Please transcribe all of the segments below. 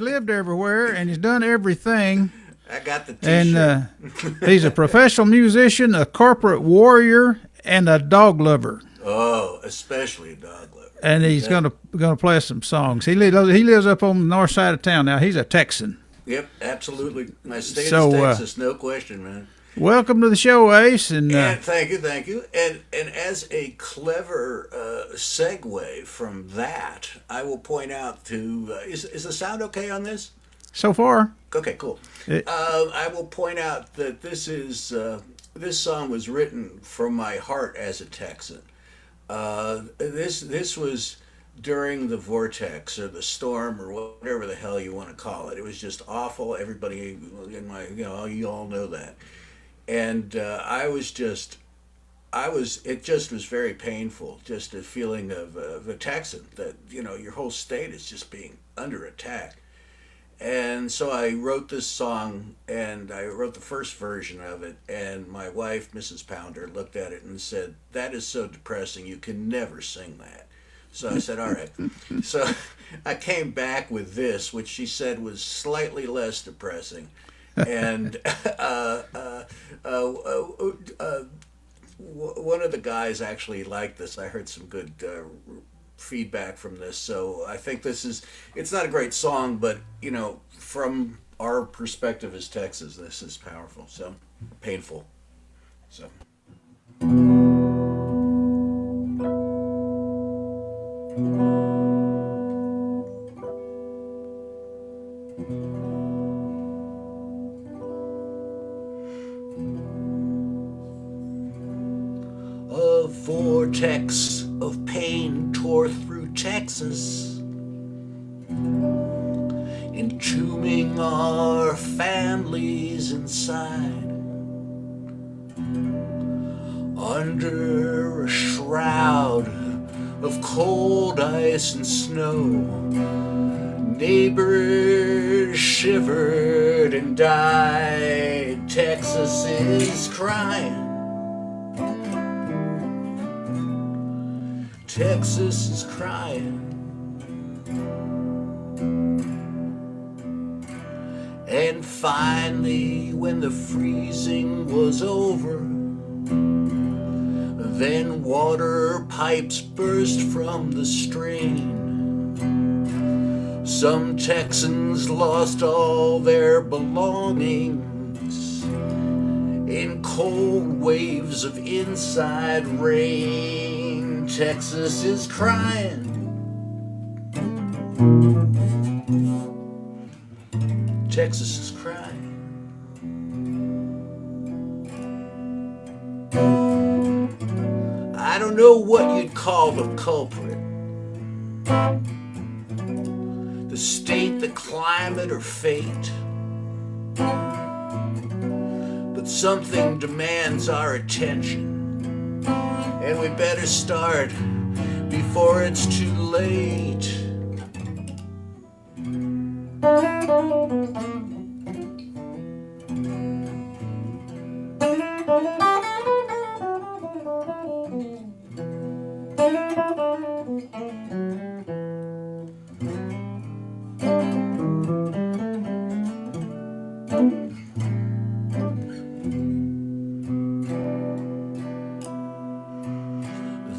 lived everywhere, and he's done everything. I got the T-shirt. And he's a professional musician, a corporate warrior, and a dog lover. Oh, especially a dog lover. And he's gonna play us some songs. He lives up on the north side of town now. He's a Texan. Yep, absolutely. My state is Texas, no question, man. Welcome to the show, Ace. And thank you. And as a clever segue from that, I will point out to is the sound okay on this? So far, okay, cool. I will point out that this song was written from my heart as a Texan. This was during the vortex or the storm or whatever the hell you want to call it. It was just awful. Everybody in my, you all know that. And it just was very painful, just a feeling of a Texan that, your whole state is just being under attack. And so I wrote this song, and I wrote the first version of it, and my wife, Mrs. Pounder, looked at it and said, "That is so depressing, you can never sing that." So I said, all right. So I came back with this, which she said was slightly less depressing. And one of the guys actually liked this. I heard some good feedback from this. So I think it's not a great song, but, from our perspective as Texas, this is powerful. So painful. So. A vortex of pain tore through Texas, entombing our families inside. Under a shroud of cold ice and snow, neighbors shivered and died. Texas is crying. Texas is crying. And finally, when the freezing was over, then water pipes burst from the strain. Some Texans lost all their belongings in cold waves of inside rain. Texas is crying. Texas is crying. I don't know what you'd call the culprit. The state, the climate, or fate. But something demands our attention, and we better start before it's too late.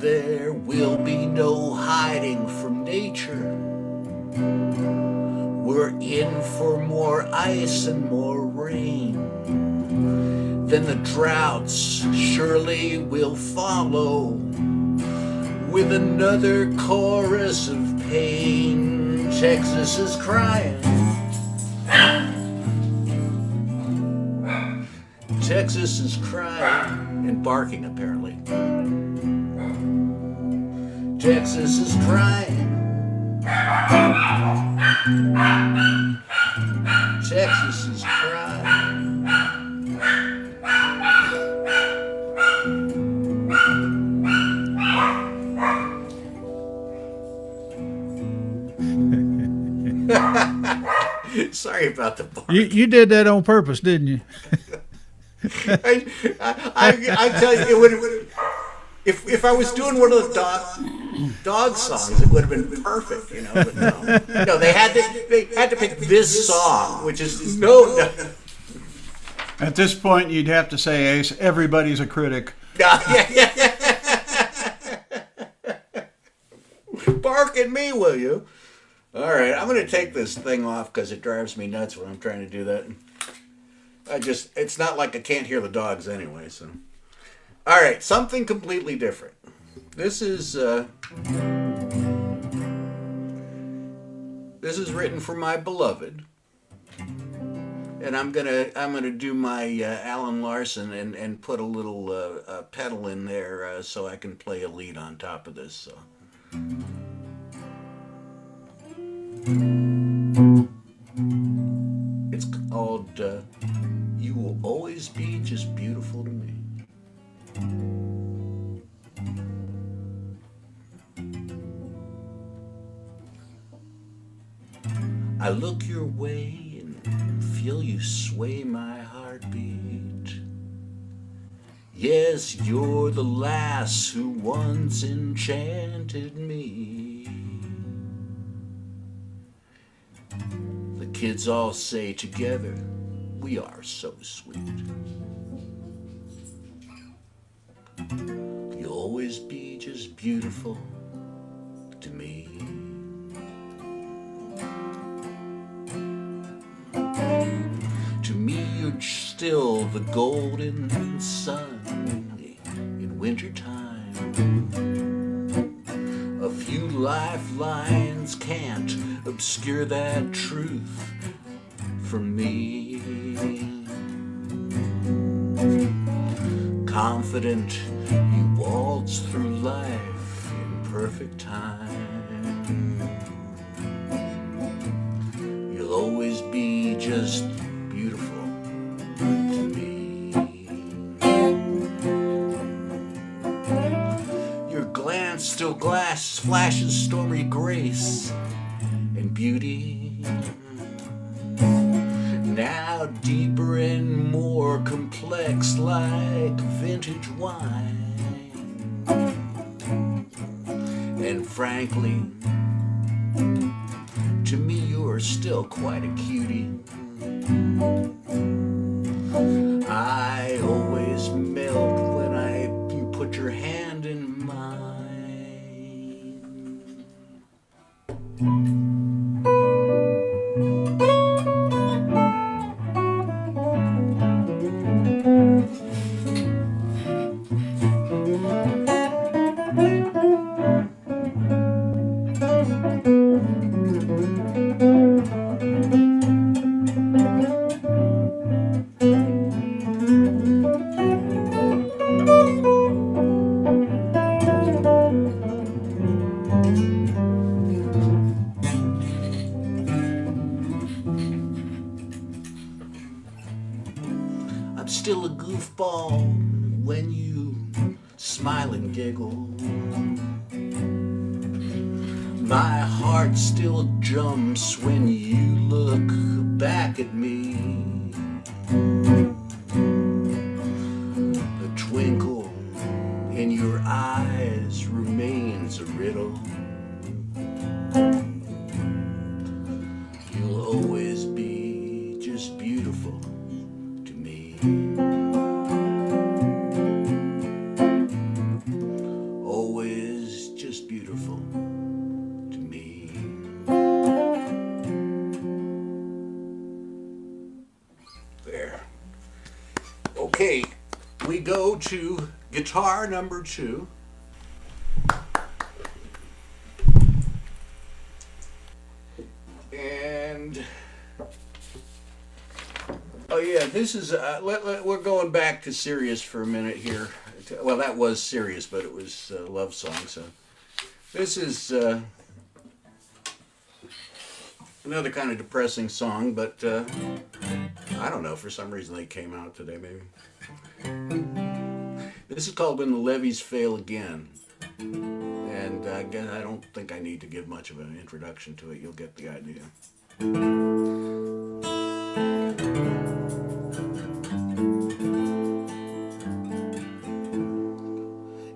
There will be no hiding from nature. We're in for more ice and more rain. Then the droughts surely will follow with another chorus of pain. Texas is crying. Texas is crying and barking, apparently. Texas is crying. Texas is crying. Sorry about the bark. You did that on purpose, didn't you? I tell you, if I was doing one of the dog songs, it would have been perfect, you know. But no, they had to pick this song, which is no. At this point, you'd have to say, Ace, everybody's a critic. Yeah. Bark at me, will you? All right, I'm going to take this thing off because it drives me nuts when I'm trying to do that. It's not like I can't hear the dogs anyway, so. All right, something completely different. This is written for my beloved. And I'm gonna do my Alan Larson and put a little pedal in there so I can play a lead on top of this. So. It's called "You Will Always Be Just Beautiful to Me." I look your way and feel you sway my heartbeat. Yes, you're the lass who once enchanted me. The kids all say together, we are so sweet. You'll always be just beautiful to me. To me, you're still the golden sun in wintertime. A few lifelines can't obscure that truth from me. Confident you waltz through life in perfect time. You'll always be just beautiful to me. Your glance still flashes stormy grace and beauty. Now deeper and more complex like vintage wine. And frankly, to me you're still quite a cutie. I always melt when you put your hand in mine. I'm still a goofball when you smile and giggle. My heart still jumps when you look back at me. The twinkle in your eyes remains a riddle. You'll always be just beautiful to me. Always just beautiful to me. There. Okay, we go to guitar number 2. And oh yeah, this is we're going back to serious for a minute here. Well, that was serious, but it was a love song. So this is another kind of depressing song, but I don't know. For some reason, they came out today. Maybe this is called "When the Levees Fail Again," and again, I don't think I need to give much of an introduction to it. You'll get the idea.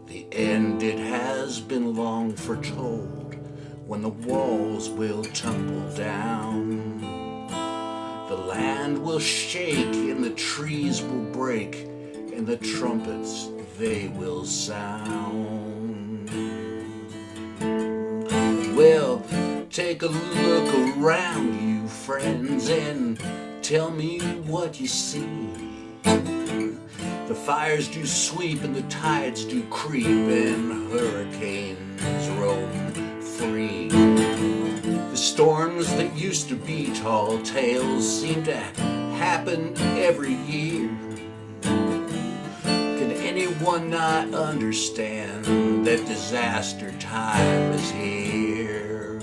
The end, it has been long for when the walls will tumble down. The land will shake and the trees will break and the trumpets, they will sound. Well, take a look around you, friends, and tell me what you see. The fires do sweep and the tides do creep and hurricanes roam free. The storms that used to be tall tales seem to happen every year. Can anyone not understand that disaster time is here?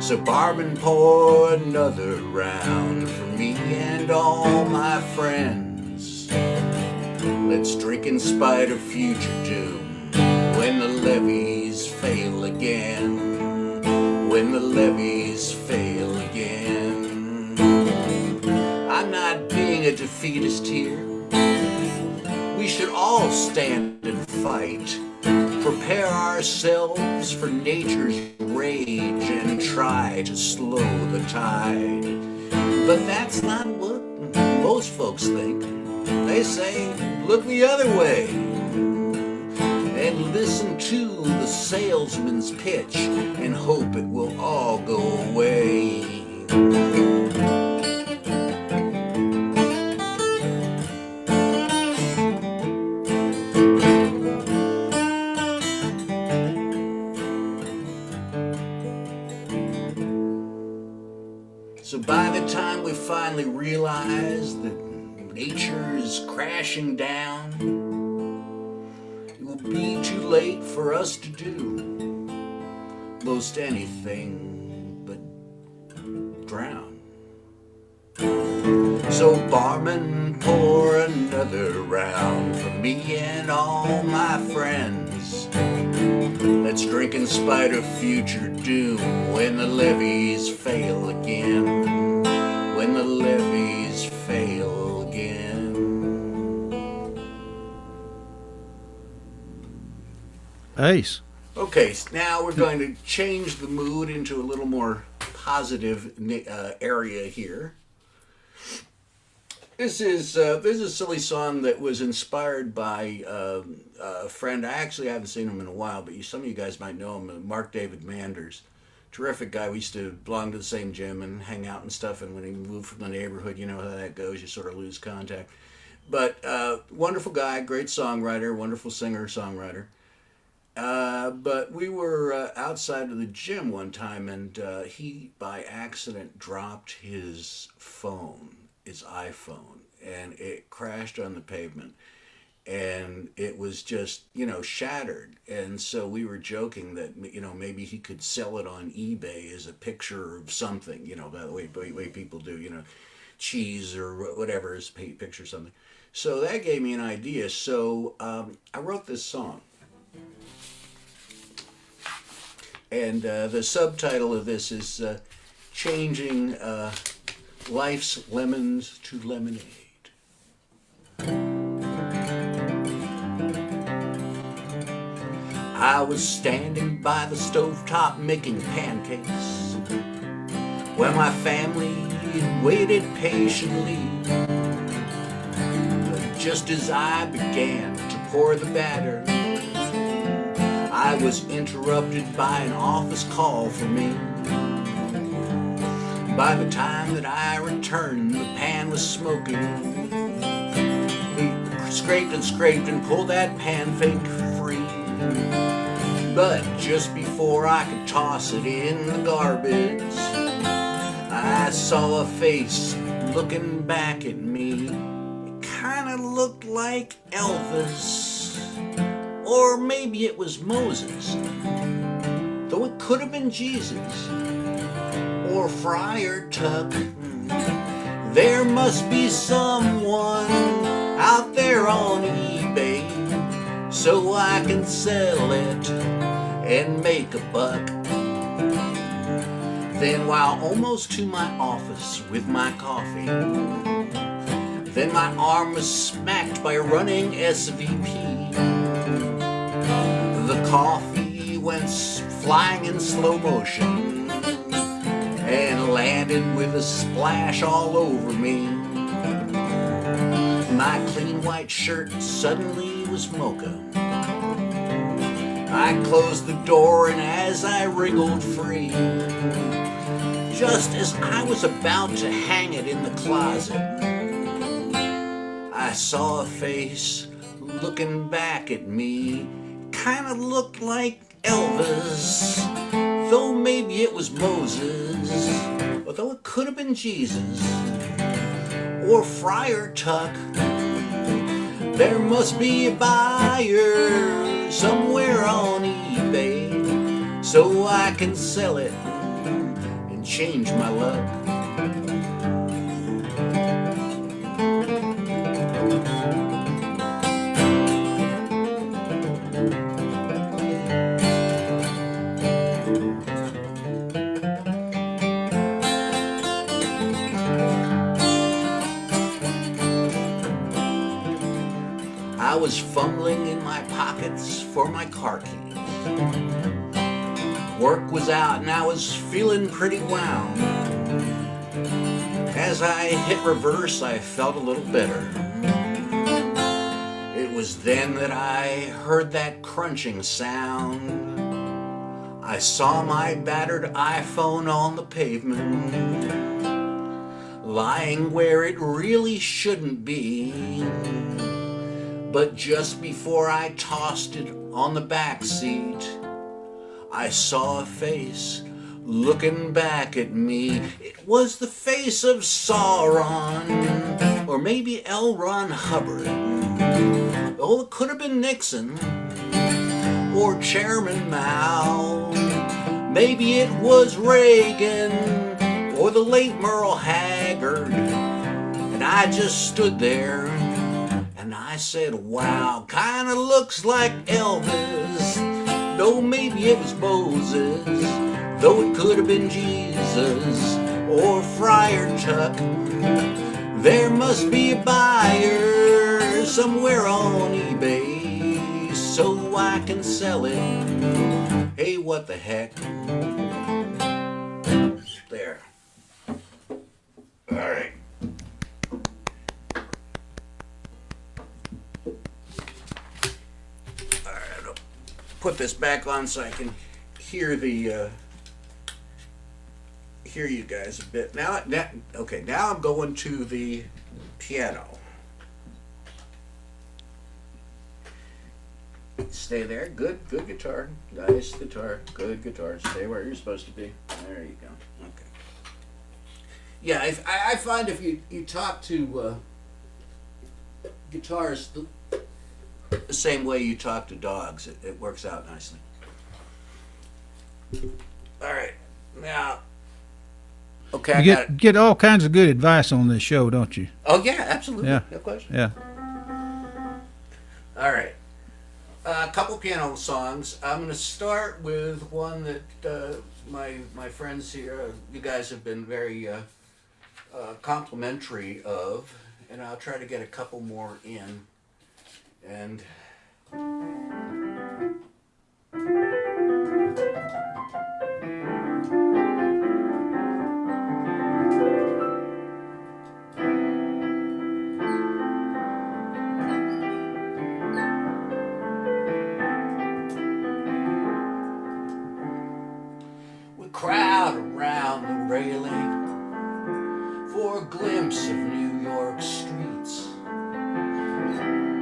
So barman, pour another round for me and all my friends. Let's drink in spite of future doom when the levees fail again. When the levees fail again. I'm not being a defeatist here. We should all stand and fight. Prepare ourselves for nature's rage and try to slow the tide. But that's not what most folks think. They say, look the other way and listen to the salesman's pitch and hope it will all go away. So by the time we finally realize that nature is crashing down, it will be too late for us to do most anything but drown. So barman, pour another round for me and all my friends. Let's drink in spite of future doom when the levees fail again. When the levees fail again. Ace. Okay, so now we're going to change the mood into a little more positive area here. This is a silly song that was inspired by a friend. I actually haven't seen him in a while, but some of you guys might know him, Mark David Manders. Terrific guy. We used to belong to the same gym and hang out and stuff, and when he moved from the neighborhood, you know how that goes, you sort of lose contact. But wonderful guy, great songwriter, wonderful singer-songwriter. But we were outside of the gym one time, and he, by accident, dropped his phone, his iPhone, and it crashed on the pavement. And it was just, shattered. And so we were joking that, maybe he could sell it on eBay as a picture of something, by the way people do, cheese or whatever as a picture of something. So that gave me an idea. So I wrote this song. And the subtitle of this is Changing Life's Lemons to Lemonade. I was standing by the stovetop making pancakes when my family waited patiently. Just as I began to pour the batter, I was interrupted by an office call for me. By the time that I returned, the pan was smoking. We scraped and pulled that pan fake free. But just before I could toss it in the garbage, I saw a face looking back at me. It kind of looked like Elvis, or maybe it was Moses, though it could have been Jesus, or Friar Tuck. There must be someone out there on eBay, so I can sell it and make a buck. Then while almost to my office with my coffee, then my arm was smacked by a running SVP. The coffee went flying in slow motion and landed with a splash all over me. My clean white shirt suddenly was mocha. I closed the door, and as I wriggled free, just as I was about to hang it in the closet, I saw a face looking back at me. Kinda looked like Elvis, though maybe it was Moses, although it could have been Jesus or Friar Tuck. There must be a buyer somewhere on eBay, so I can sell it and change my luck. I was fumbling in my pockets for my car keys. Work was out and I was feeling pretty wound. As I hit reverse, I felt a little better. It was then that I heard that crunching sound. I saw my battered iPhone on the pavement, lying where it really shouldn't be. But just before I tossed it on the back seat, I saw a face looking back at me. It was the face of Sauron, or maybe L. Ron Hubbard. Oh, it could have been Nixon, or Chairman Mao. Maybe it was Reagan, or the late Merle Haggard. And I just stood there, and I said, wow, kinda looks like Elvis, though maybe it was Moses, though it could have been Jesus or Friar Tuck. There must be a buyer somewhere on eBay, so I can sell it. Hey, what the heck? There. All right. Put this back on so I can hear the hear you guys a bit. Now I'm going to the piano. Stay there. Good guitar. Nice guitar. Good guitar. Stay where you're supposed to be. There you go. Okay. Yeah, I find if you talk to guitars the same way you talk to dogs, it works out nicely. All right, now, okay, You get all kinds of good advice on this show, don't you? Oh yeah, absolutely. Yeah. No question. Yeah. All right, a couple piano songs. I'm going to start with one that my friends here, you guys have been very complimentary of, and I'll try to get a couple more in. And we crowd around the railing for a glimpse of New York streets.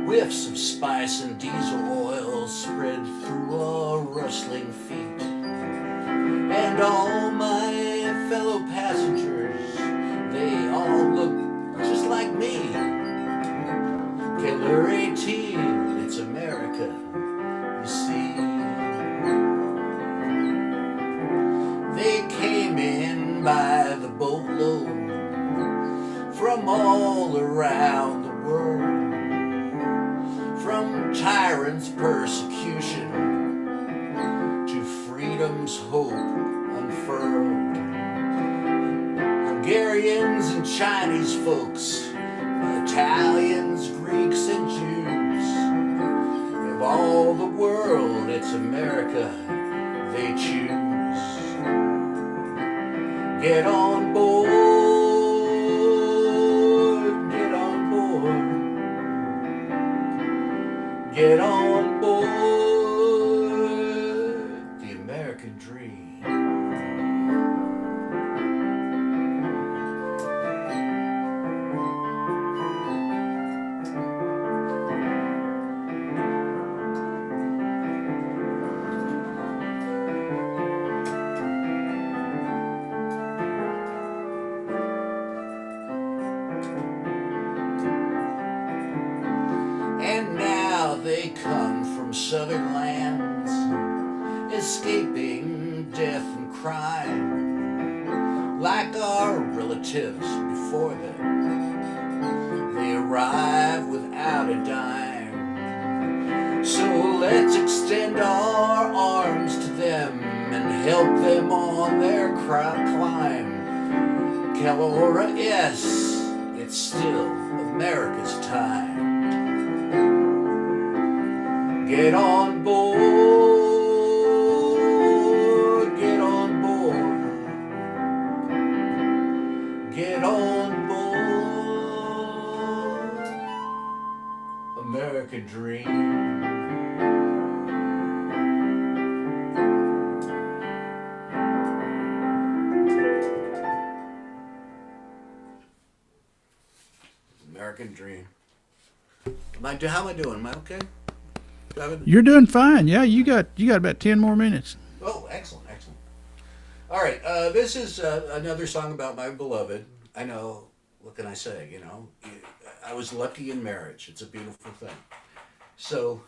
Whiffs of spice and diesel oil spread through a rustling feet. And all my fellow passengers, they all look just like me. Killer 18, it's America, you see. They came in by the boatload from all around the world. From tyrants' persecution to freedom's hope unfurled. Hungarians and Chinese folks, Italians, Greeks, and Jews. Of all the world, it's America they choose. Get on board, get on board, get on board, the American dream. And now they come from southern lands, escaping death and crime, like our relatives before them. They arrive without a dime. So let's extend our arms to them and help them on their climb. Calora, yes, it's still America's time. Get on board, get on board, get on board, American dream. American dream. How am I doing? Am I okay? You're doing fine. Yeah, you got about 10 more minutes. Oh, excellent, excellent. All right, this is another song about my beloved. I know, what can I say, you know? I was lucky in marriage. It's a beautiful thing. So,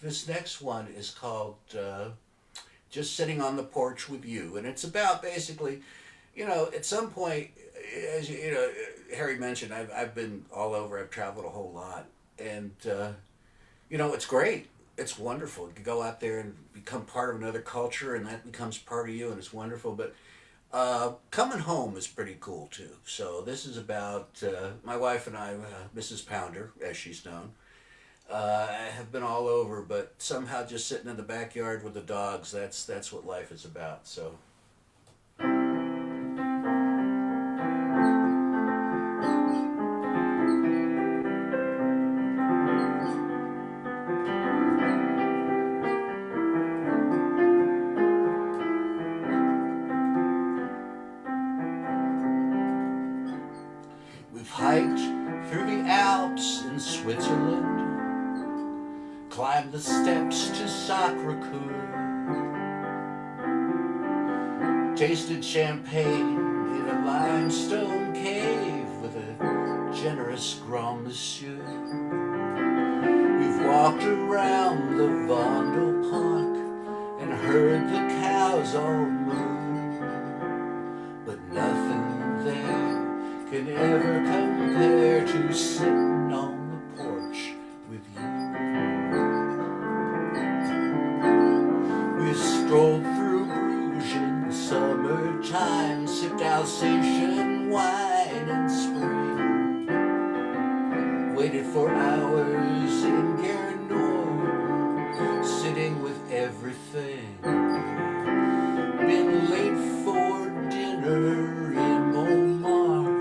this next one is called Just Sitting on the Porch with You. And it's about basically, you know, at some point, as you know, Harry mentioned, I've been all over. I've traveled a whole lot. And, you know, it's great. It's wonderful. You can go out there and become part of another culture, and that becomes part of you, and it's wonderful. But coming home is pretty cool, too. So this is about my wife and I, Mrs. Pounder, as she's known. I have been all over, but somehow just sitting in the backyard with the dogs, that's what life is about. So... We've hiked through the Alps in Switzerland, climbed the steps to Sacré-Cœur, tasted champagne in a limestone cave with a generous Grand Monsieur. We've walked around the Vondel Park and heard the cows all moo, but nothing there can ever compare to sitting on the porch with you. We strolled through Bruges in the summertime, sipped Alsatian wine in spring, waited for hours in Guernsey, sitting with everything. Been late for dinner in Montmartre,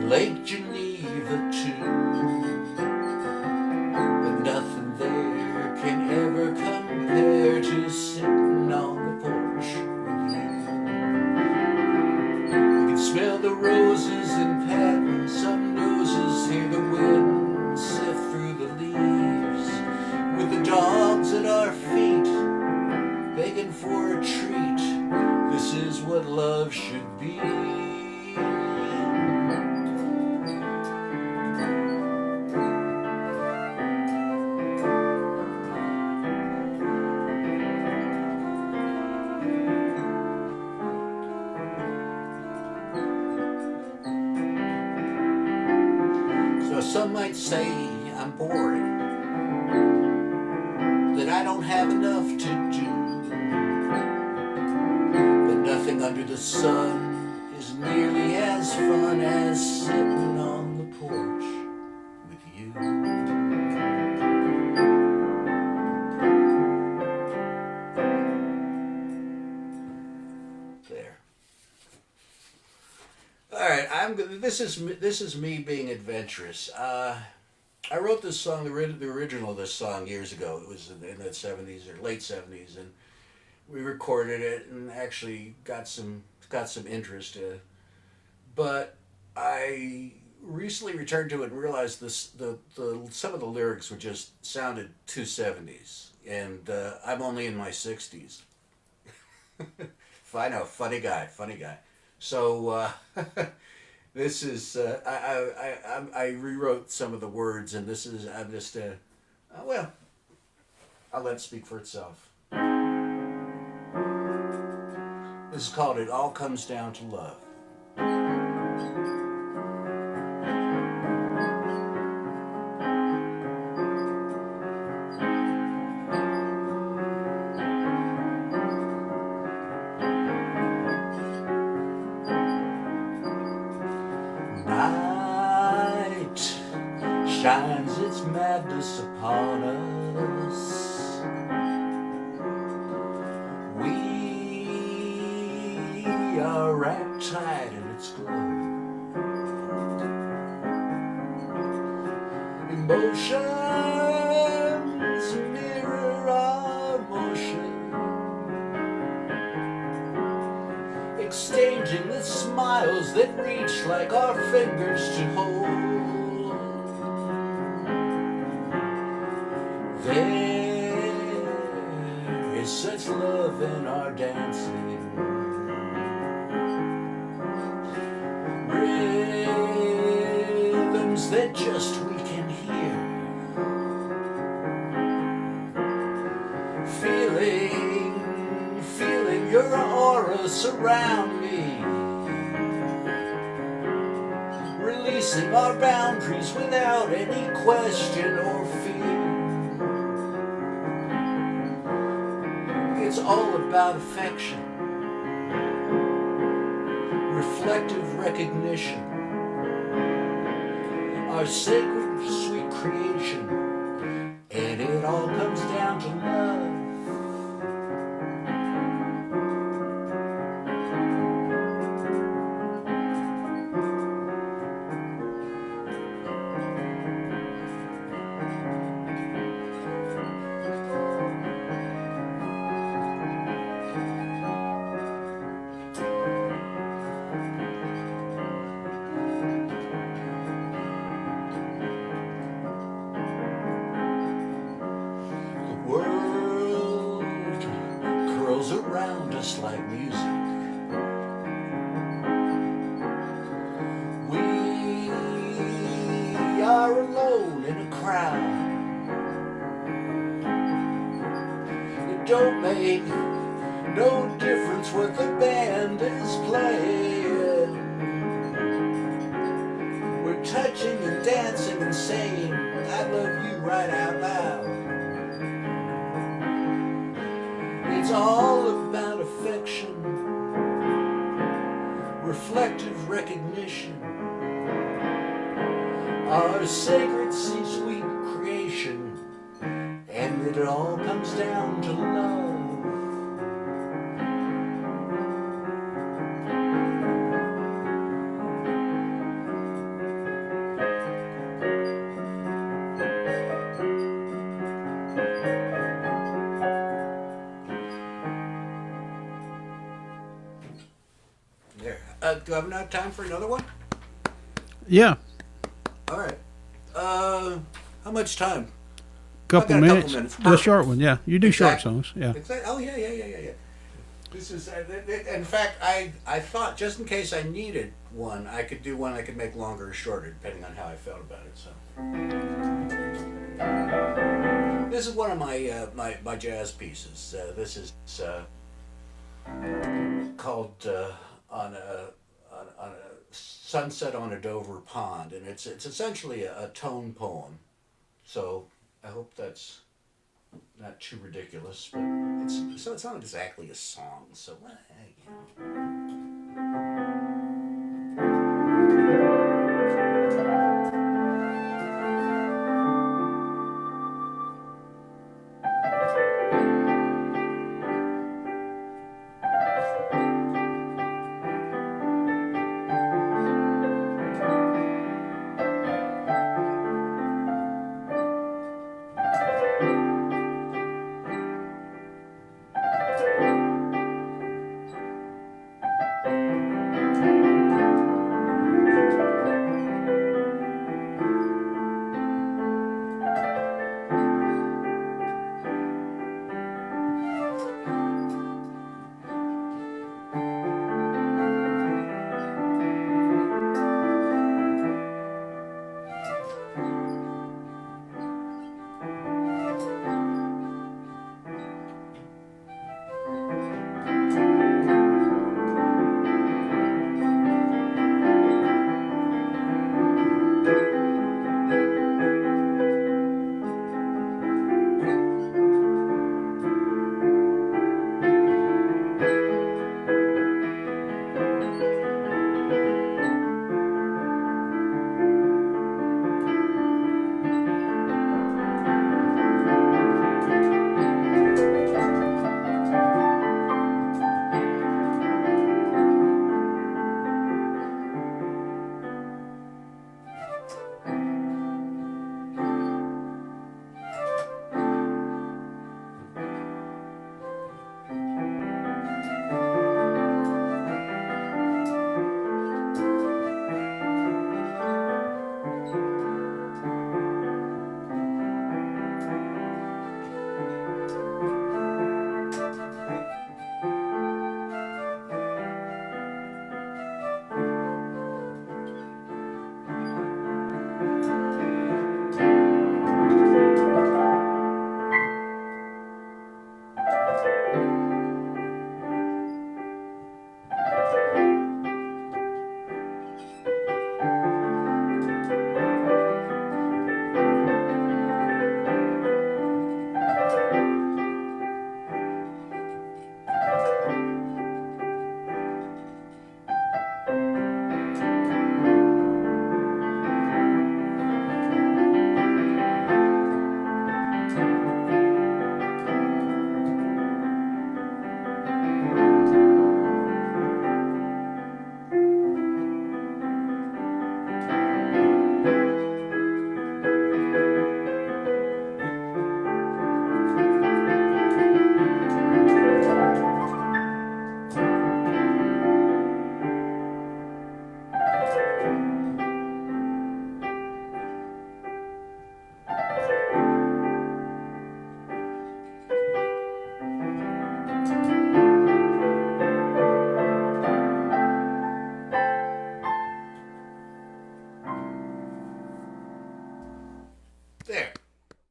Lake Geneva too, but nothing there can ever compare to sitting on the porch with you. You can smell the roses and patting some noses, hear the wind sift through the leaves, with the dogs at our feet, begging for a treat. This is what love should be. Some might say I'm boring, that I don't have enough to do, but nothing under the sun is nearly as fun as sitting on the porch with you. All right, this is me being adventurous. I wrote this song, the original of this song years ago. It was in the '70s or late '70s, and we recorded it and actually got some interest. But I recently returned to it and realized the some of the lyrics were just sounded too '70s, and I'm only in my '60s. I know, funny guy. So this is I rewrote some of the words, and this is I'm just well, I'll let it speak for itself. This is called "It All Comes Down to Love." Night shines its madness upon us. We are wrapped tight in its glow. Emotions mirror our motion, exchanging the smiles that reach like our fingers to hold. There is such love in our dancing, rhythms that just we can hear, feeling your aura surround me, releasing our boundaries without any question or fear. It's all about affection, reflective recognition, our sacred, sweet creation, and it all comes down to love. World curls around us like music. We are alone in a crowd. It don't make no difference what the band is playing. We're touching and dancing and saying, I love you right out loud. It's all about affection, reflective recognition, our sacred, sweet creation, and it all comes down to love. There. Do I have enough time for another one? Yeah, All right. How much time? couple I got a minutes. couple minutes. The short one, yeah. You do short Exactly. songs, yeah. Oh, yeah. This is, in fact, I thought just in case I needed one, I could do one I could make longer or shorter, depending on how I felt about it. So, this is one of my my jazz pieces. This is called on a sunset on a Dover pond, and it's essentially a tone poem. So I hope that's not too ridiculous, but it's not exactly a song. So you know. There.